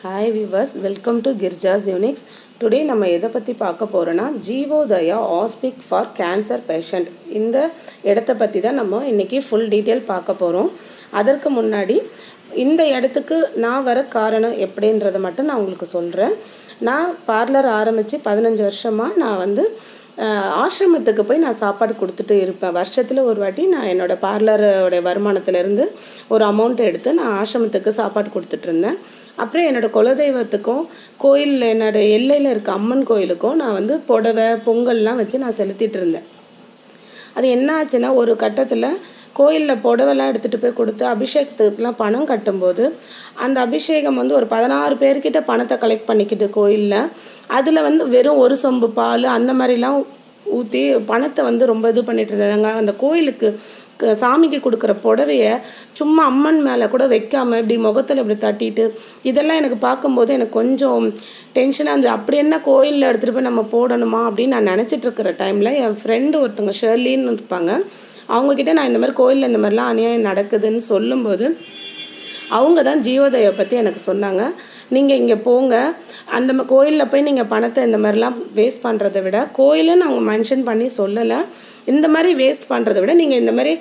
Hi viewers, welcome to Girja's Unix. Today நம்ம எதை பற்றி பார்க்க போகிறோன்னா ஜீவோதயா ஹாஸ்பிக் ஃபார் கேன்சர் பேஷண்ட் இந்த இடத்தை பற்றி தான் நம்ம இன்றைக்கி ஃபுல் டீட்டெயில் பார்க்க போகிறோம். அதற்கு முன்னாடி இந்த இடத்துக்கு நான் வர காரணம் எப்படின்றத மட்டும் நான் உங்களுக்கு சொல்கிறேன். நான் பார்லர் ஆரம்பித்து 15 வருஷமாக நான் ஆசிரமத்துக்கு போய் நான் சாப்பாடு கொடுத்துட்டு இருப்பேன். வருஷத்தில் ஒரு வாட்டி நான் என்னோடய பார்லரோட வருமானத்திலேருந்து ஒரு அமௌண்ட் எடுத்து நான் ஆசிரமத்துக்கு சாப்பாடு கொடுத்துட்ருந்தேன். அப்புறம் என்னோடய குலதெய்வத்துக்கும் கோயில் என்னோடய எல்லையில் இருக்க அம்மன் கோயிலுக்கும் நான் புடவை பொங்கல்லாம் வச்சு நான் செலுத்திட்டு இருந்தேன். அது என்ன ஆச்சுன்னா ஒரு கட்டத்தில் கோயிலில் புடவெல்லாம் எடுத்துகிட்டு போய் கொடுத்து அபிஷேகத்துக்குலாம் பணம் கட்டும்போது அந்த அபிஷேகம் ஒரு 16 பேர்கிட்ட பணத்தை கலெக்ட் பண்ணிக்கிட்டு கோயிலில் அதில் வெறும் ஒரு சொம்பு பால் அந்த மாதிரிலாம் ஊற்றி பணத்தை ரொம்ப இது பண்ணிட்டு இருந்தாங்க. அந்த கோயிலுக்கு சாமிக்கு கொடுக்குற புடவையை சும்மா அம்மன் மேலே கூட வைக்காமல் இப்படி முகத்தில் இப்படி தட்டிட்டு இதெல்லாம் எனக்கு பார்க்கும்போது எனக்கு கொஞ்சம் டென்ஷனாக இருந்தது. அப்படி என்ன கோயிலில் எடுத்துகிட்டு போய் நம்ம போடணுமா அப்படின்னு நான் நினச்சிட்ருக்கிற டைமில் என் ஃப்ரெண்டு ஒருத்தவங்க ஷெர்லின்னு இருப்பாங்க. அவங்கக்கிட்ட நான் இந்த மாதிரி கோயிலில் இந்த மாதிரிலாம் அநியாயம் நடக்குதுன்னு சொல்லும்போது அவங்க தான் ஜீவோதயா பற்றி எனக்கு சொன்னாங்க. நீங்கள் இங்கே போங்க, அந்த கோயிலில் போய் நீங்கள் பணத்தை இந்த மாதிரிலாம் வேஸ்ட் பண்ணுறதை விட கோயிலுன்னு அவங்க மென்ஷன் பண்ணி சொல்லலை, இந்த மாதிரி வேஸ்ட் பண்ணுறதை விட நீங்கள் இந்த மாதிரி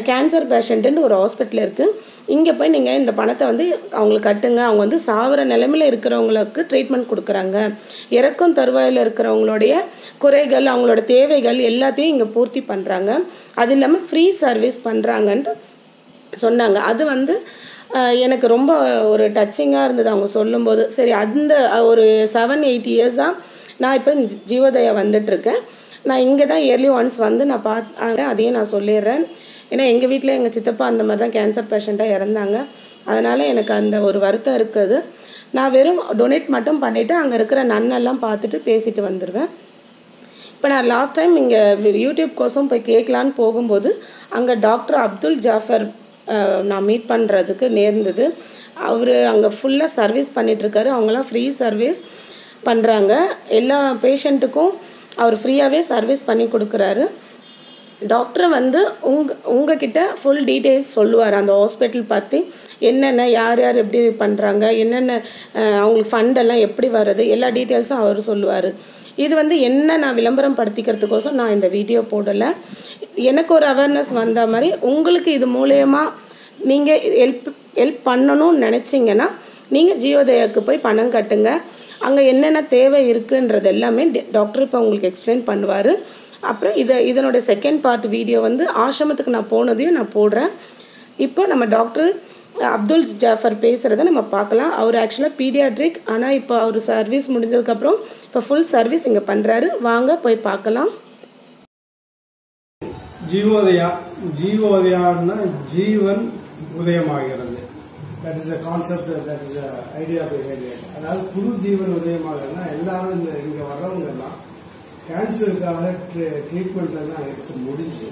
கேன்சர் பேஷண்ட்டுன்னு ஒரு ஹாஸ்பிட்டல் இருக்குது, இங்கே போய் நீங்கள் இந்த பணத்தை அவங்களுக்கு கட்டுங்க. அவங்க சாவர நிலைமையில் இருக்கிறவங்களுக்கு ட்ரீட்மெண்ட் கொடுக்குறாங்க. இறக்கும் தருவாயில் இருக்கிறவங்களுடைய குறைகள் அவங்களோட தேவைகள் எல்லாத்தையும் இங்கே பூர்த்தி பண்ணுறாங்க. அது இல்லாமல் ஃப்ரீ சர்வீஸ் பண்ணுறாங்கன்ட்டு சொன்னாங்க. அது எனக்கு ரொம்ப ஒரு டச்சிங்காக இருந்தது அவங்க சொல்லும்போது. சரி, அந்த ஒரு 7-8 இயர்ஸாக நான் இப்போ ஜீவோதயா வந்துட்டுருக்கேன். நான் இங்கே தான் இயர்லி ஒன்ஸ் நான் பார்த்தேன். அதையும் நான் சொல்லிடுறேன். ஏன்னா எங்கள் வீட்டில் எங்கள் சித்தப்பா அந்த மாதிரி தான் கேன்சர் பேஷண்ட்டாக இறந்தாங்க. அதனால் எனக்கு அந்த ஒரு வருத்தம் இருக்குது. நான் வெறும் டொனேட் மட்டும் பண்ணிவிட்டு அங்கே இருக்கிற நன்னெல்லாம் பார்த்துட்டு பேசிட்டு வந்துடுவேன். இப்போ நான் லாஸ்ட் டைம் இங்கே யூடியூப் கோசம் போய் கேட்கலான்னு போகும்போது அங்கே டாக்டர் அப்துல் ஜாஃபர் நான் மீட் பண்ணுறதுக்கு நேர்ந்தது. அவர் அங்கே ஃபுல்லாக சர்வீஸ் பண்ணிகிட்ருக்காரு. அவங்களாம் ஃப்ரீ சர்வீஸ் பண்ணுறாங்க. எல்லா பேஷண்ட்டுக்கும் அவர் ஃப்ரீயாகவே சர்வீஸ் பண்ணி கொடுக்குறாரு. டாக்டர் உங்ககிட்ட ஃபுல் டீட்டெயில்ஸ் சொல்லுவார். அந்த ஹாஸ்பிட்டல் பற்றி என்னென்ன யார் யார் எப்படி பண்ணுறாங்க, என்னென்ன அவங்களுக்கு ஃபண்டெல்லாம் எப்படி வருது, எல்லா டீட்டெயில்ஸும் அவர் சொல்லுவார். இது என்ன நான் விளம்பரம் படுத்திக்கிறதுக்கோசம் நான் இந்த வீடியோ போடலை. எனக்கு ஒரு அவேர்னஸ் வந்த மாதிரி உங்களுக்கு இது மூலயமா நீங்கள் ஹெல்ப் பண்ணணும்னு நினச்சிங்கன்னா நீங்கள் ஜீவோதயாவுக்கு போய் பணம் கட்டுங்க. அங்கே என்னென்ன தேவை இருக்குன்றது எல்லாமே டாக்டர் இப்போ உங்களுக்கு எக்ஸ்பிளைன் பண்ணுவார். அப்புறம் இதனோட செகண்ட் பார்ட் வீடியோ ஆசிரமத்துக்கு நான் போனதையும் நான் போடுறேன். இப்போ நம்ம டாக்டர் அப்துல் ஜாஃபர் பேசுகிறத நம்ம பார்க்கலாம். அவர் ஆக்சுவலாக பீடியாட்ரிக், ஆனால் இப்போ அவர் சர்வீஸ் முடிஞ்சதுக்கப்புறம் இப்போ ஃபுல் சர்வீஸ் இங்கே பண்ணுறாரு. வாங்க போய் பார்க்கலாம். ஜீவோதயான்னா ஜீவன் உதயமாகிறது. That is a concept, that is a idea behind it. அதாவது புது ஜீவன் உதயமாகிறதுனா எல்லாரும் இங்கே வர்றவங்க எல்லாம் கேன்சருக்காக ட்ரீட்மெண்ட் எல்லாம் எடுத்து முடிஞ்சு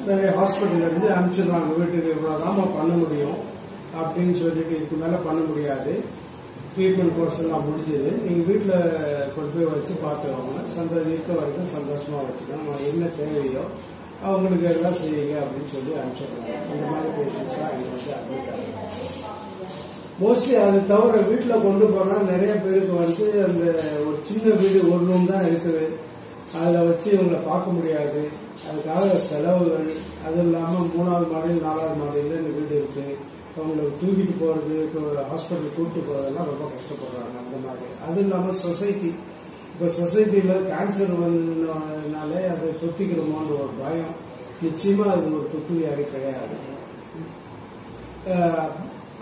நிறைய ஹாஸ்பிட்டல்லேருந்து அனுப்பிச்சிடுவாங்க. வீட்டுக்கு இவ்வளோதாம்மா பண்ண முடியும் அப்படின்னு சொல்லிட்டு இதுக்கு மேலே பண்ண முடியாது, ட்ரீட்மெண்ட் கோர்ஸ் எல்லாம் முடிஞ்சது, நீங்கள் வீட்டில் கொண்டு போய் வச்சு பார்த்துக்கோங்க, இருக்க வரைக்கும் சந்தோஷமாக வச்சுக்கோங்க, என்ன தேவையோ அவங்களுக்கு எல்லாம் செய்யுங்க அப்படின்னு சொல்லி அனுப்பிச்சிடுறாங்க. அந்த மாதிரி பேஷண்ட்ஸாக இங்கே அட்மிட் ஆகுது. மோஸ்ட்லி அது தவிர வீட்டில் கொண்டு போனால் நிறைய பேருக்கு அந்த ஒரு சின்ன வீடு ஒரு ரூம் தான் இருக்குது, அதில் வச்சு இவங்களை பார்க்க முடியாது. அதுக்காக செலவுகள், அதுவும் இல்லாமல் 3வது மாடியில் 4வது மாடியில் இந்த வீடு இருக்குது, அவங்களுக்கு தூக்கிட்டு போகிறது, ஹாஸ்பிட்டல் கூப்பிட்டு போகிறதெல்லாம் ரொம்ப கஷ்டப்படுறாங்க. அந்த மாதிரி அதுவும் இல்லாமல் சொசைட்டி, இப்போ சொசைட்டியில் கேன்சர் வந்ததுனாலே அதை தொத்திக்கிறோமோன்ற ஒரு பயம். நிச்சயமாக அது ஒரு தொத்து வியாதி கிடையாது.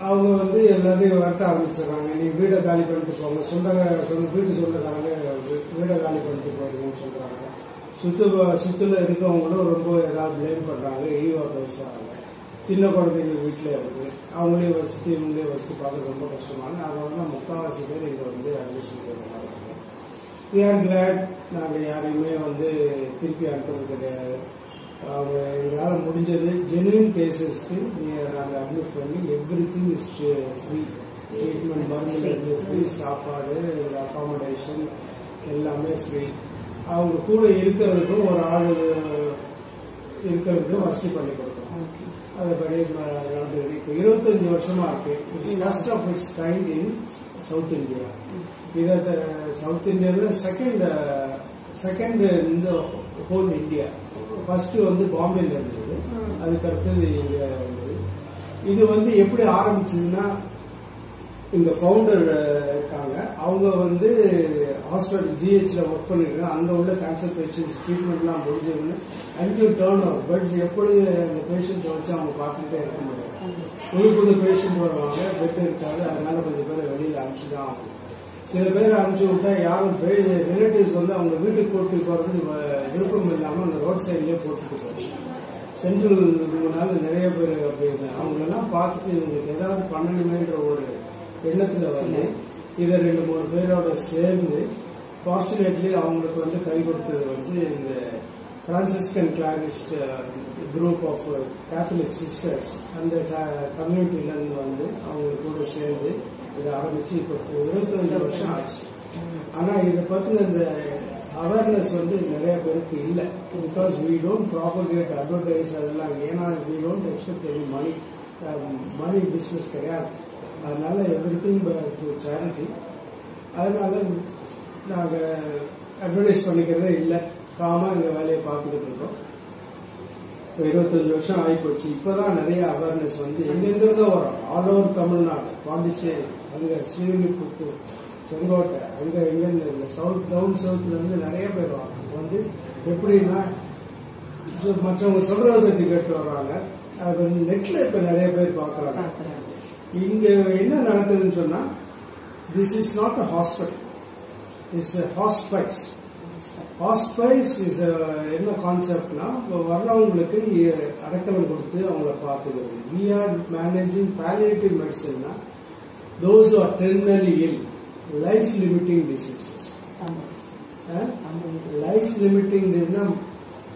அவங்க எல்லாத்தையும் வரட்ட ஆரம்பிச்சிடுறாங்க. நீ வீடை காலி பண்ணிட்டு போங்க, வீட்டு சொந்தக்காரங்க வீடை காலி பண்ணிட்டு போயிருங்கன்னு சொல்றாங்க. சுத்துல இருக்கவங்களும் ரொம்ப ஏதாவது பிளேம் பண்றாங்க, ஈவா பேசுறாங்க. சின்ன குழந்தைங்க வீட்டில் இருக்கு, அவங்களையும் வச்சுட்டு இவங்களையும் வச்சுட்டு பார்க்க ரொம்ப கஷ்டமான. அதை முக்கால்வாசி பேர் இங்கே அட்மிஷன் போடுறாங்க. We are glad. நாங்கள் யாரையுமே திருப்பி அனுப்புறது கிடையாது. அவங்க எங்களால் முடிஞ்சது ஜெனுவின் கேசஸ்க்கு நாங்கள் அட்மிட் பண்ணி எவ்ரிதிங் இஸ் ஃப்ரீ. ட்ரீட்மெண்ட், மருந்துலேருந்து ஃப்ரீ, சாப்பாடு, அகாமடேஷன் எல்லாமே ஃப்ரீ. அவங்க கூட இருக்கிறதுக்கும் ஒரு ஆள் இருக்கிறதுக்கும் வசதி பண்ணி கொடுக்குறோம். அதுபடி நடந்துக்கிட்டு இப்போ 25 வருஷமா இருக்கு. It's first of its kind in south India. இதை சவுத் இந்தியாவில் செகண்ட் இந்த ஹோல் இந்தியா. ஃபர்ஸ்ட் வந்து பாம்பேல இருந்தது, அதுக்கு அடுத்தது இங்க வந்தது. இது வந்து எப்படி ஆரம்பிச்சதுன்னா, இங்க ஃபவுண்டர் இருக்காங்க, அவங்க வந்து ஹாஸ்பிட்டல் ஜிஹெச்ல ஒர்க் பண்ணிருக்காங்க. அங்க உள்ள கேன்சர் பேஷண்ட்ஸ் ட்ரீட்மெண்ட்லாம் முடிஞ்சதுன்னு அன்டில் டர்ன் ஓவர். பட் எப்பொழுது அந்த பேஷண்ட்ஸை வச்சு அவங்க பார்த்துக்கிட்டே இருக்க முடியாது. புது பேஷண்ட் வருவாங்க, பெட் இருக்காது, அதனால கொஞ்சம் பேரை வெளியில அனுப்பிச்சுதான் ஆகும். சில பேர் அனுப்பிச்சு விட்டா யாரும் ரிலேட்டிவ்ஸ் வந்து அவங்க வீட்டுக்கு போட்டு போறதுக்கு விருப்பம் இல்லாம அந்த ரோட் சைட்லயே போட்டுட்டு போறாங்க. சென்ட்ரல் நிறைய பேர் அப்படி அவங்களெல்லாம் பார்த்துட்டு இவங்களுக்கு ஏதாவது பண்ணணுமேன்ற ஒரு எண்ணத்துல வந்து இதை 2-3 பேரோட சேர்ந்து ஃபார்ச்சுனேட்லி அவங்களுக்கு வந்து கை கொடுத்தது வந்து இந்த Franciscan Clarist group of Catholic sisters, அந்த கம்யூனிட்டில இருந்து வந்து அவங்க கூட சேர்ந்து இதை ஆரம்பிச்சு இப்போ 25 வருஷம் ஆச்சு. ஆனா இதை பத்தின இந்த அவேர்னஸ் வந்து நிறைய பேருக்கு இல்லை. Because we don't propagate advertise அதெல்லாம். ஏன்னா we don't expect any money business கிடையாது. அதனால எவ்ரிதிங் த்ரூ சேரிட்டி. அதனால நாங்கள் அட்வர்டைஸ் பண்ணிக்கிறதே இல்லை, காமா எங்கள் வேலையை பார்த்துக்கிட்டு இருக்கோம். 25 வருஷம் ஆகிப்போச்சு. இப்போதான் நிறைய அவேர்னஸ் வந்து எங்கெங்கிருந்தோ வரும். ஆல் ஓவர் தமிழ்நாடு, பாண்டிச்சேரி, அங்கே ஸ்ரீவில்லிபுத்தூர், செங்கோட்டை, அங்கே எங்கன்னு சவுத் டவுன் சவுத்துல இருந்து நிறைய பேர் வராங்க. வந்து எப்படின்னா மற்றவங்க சொல்றதை பத்தி கேட்டு வர்றாங்க. அது நெட்ல இப்ப நிறைய பேர் பார்க்கறாங்க. இங்க என்ன நடக்குதுன்னு சொன்னா, this is not a hospital, it's a hospice. Hospice is என்ன கான்செப்ட்னா, வர்றவங்களுக்கு அடைக்கலம் கொடுத்து அவங்கள பார்த்துக்கிறது. வி ஆர் மேனேஜிங் பாலியேட்டிவ் மெடிசன்னா those are terminally ill, life limiting diseases. Life limiting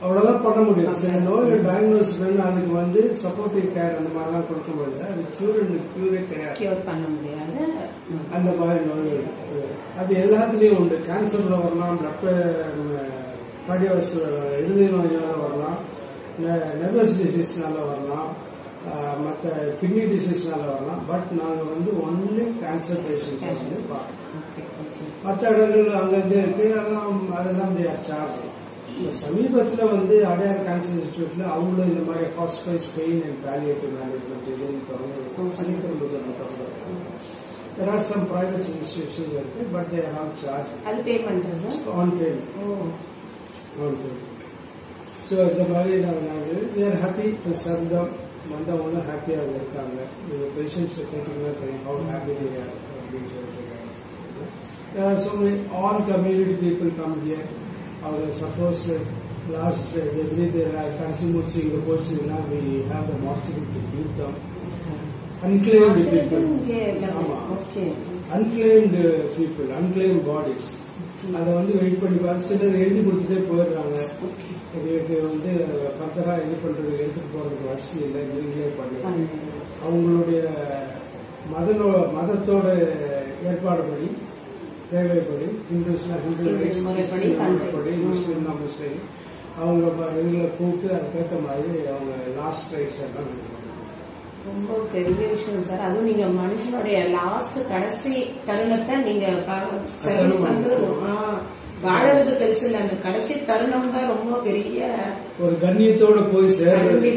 அவ்வளவுதான் பண்ண முடியும். சில நோயை டயக்னோஸ் பண்ணி அதுக்கு வந்து சப்போர்ட்டிவ் கேர் அந்த மாதிரிலாம் கொடுக்க முடியாது. அது கியூரே கிடையாது. அந்த மாதிரி நோய்கள் அது எல்லாத்துலயும் உண்டு. கேன்சர்ல வரலாம், கார்டியோவாஸ்குலர் இருதய நோயினால வரலாம், நர்வஸ் டிசீஸ்னால வரலாம், மற்ற கிட்னி டிசீஸ்னால வரலாம். பட் நாங்கள் வந்து ஒன்லி கேன்சர் பேஷண்ட்ஸ் வந்து பார்க்கணும். மற்ற இடங்கள் அங்கங்கே இருக்கு, அதெல்லாம் சார்ஜ். சமீபத்தில் வந்து அடையார் கேன்சர் இன்ஸ்டிடியூட்ல அவங்களும் இந்த மாதிரி hospice pain and palliative management இதுன்னு தொடர்ந்து. There are some private institutions like that, but they are on charge. அது பே பண்றது on payment. On payment. So the மாதிரி நாங்கள் we are happy to serve them. வந்தவங்க ஹாப்பியாக இருக்காங்க. இந்த பேஷண்ட்ஸ் கேட்டீங்கன்னா தெரியும் how happy they are. There are so many all community people come here. அவங்க சப்போஸ் லாஸ்ட் கடைசி மூச்சு இங்கே போச்சுன்னா we have the mortuary to give them. Unclaimed people. Unclaimed people, unclaimed bodies. அதை வந்து வெயிட் பண்ணி பார்த்து சிலர் எழுதி கொடுத்துட்டே போயிடுறாங்க. எங்களுக்கு வந்து ஃபர்தரா இது பண்றது எடுத்துட்டு போறதுக்கு வசதி இல்லை, நீங்களே பண்ணுங்க. அவங்களுடைய மதத்தோட ஏற்பாடுபடி தேவைப்படி ஹிந்துஸ்னா ஹிந்து படி, முஸ்லீம்னா முஸ்லீம், அவங்க இதுல கூப்பிட்டு அதுக்கேற்ற மாதிரி அவங்க லாஸ்ட் ரைட்ஸ் எல்லாம் ரொம்ப பெரிய விஷயம் சார். அதுவும் நீங்க மனுஷனுடைய லாஸ்ட் கடைசி தருணத்தை நீங்க சர்வீஸ் பண்றது வாழறது பெருசு இல்லை, அந்த கடைசி தருணம் தான் ரொம்ப பெரிய ஒரு கண்ணியத்தோட போய் சேர்றது.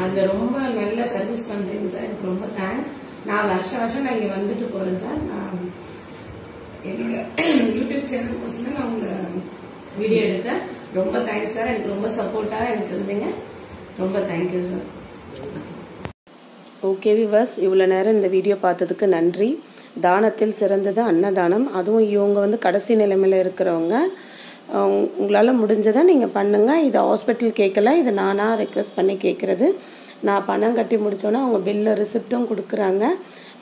அந்த ரொம்ப நல்ல சர்வீஸ் பண்றீங்க சார், எனக்கு ரொம்ப தேங்க்ஸ். நான் வருஷம் நான் இங்க வந்துட்டு போறேன் சார். நான் என்னோட யூடியூப் சேனல் கோசம் நான் உங்க வீடியோ எடுத்தேன். ரொம்ப தேங்க்ஸ் சார், எனக்கு ரொம்ப சப்போர்ட்டா எனக்கு இருந்தீங்க. ரொம்ப தேங்க்யூ சார். ஓகே விவர்ஸ், இவ்வளோ நேரம் இந்த வீடியோ பார்த்ததுக்கு நன்றி. தானத்தில் சிறந்தது அன்னதானம். அதுவும் இவங்க வந்து கடைசி நிலைமையில் இருக்கிறவங்க, உங்களால் முடிஞ்சதை நீங்கள் பண்ணுங்கள். இதை ஹாஸ்பிட்டல் கேட்கல, இதை நானாக ரெக்வெஸ்ட் பண்ணி கேட்குறது. நான் பணம் கட்டி முடித்தோன்னே அவங்க பில்லு ரிசிப்டும் கொடுக்குறாங்க.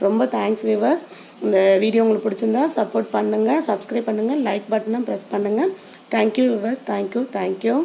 ரொம்ப தேங்க்ஸ் விவர்ஸ். இந்த வீடியோ உங்களுக்கு பிடிச்சிருந்தா சப்போர்ட் பண்ணுங்கள், சப்ஸ்கிரைப் பண்ணுங்கள், லைக் பட்டனை ப்ரெஸ் பண்ணுங்கள். Thank you viewers, thank you.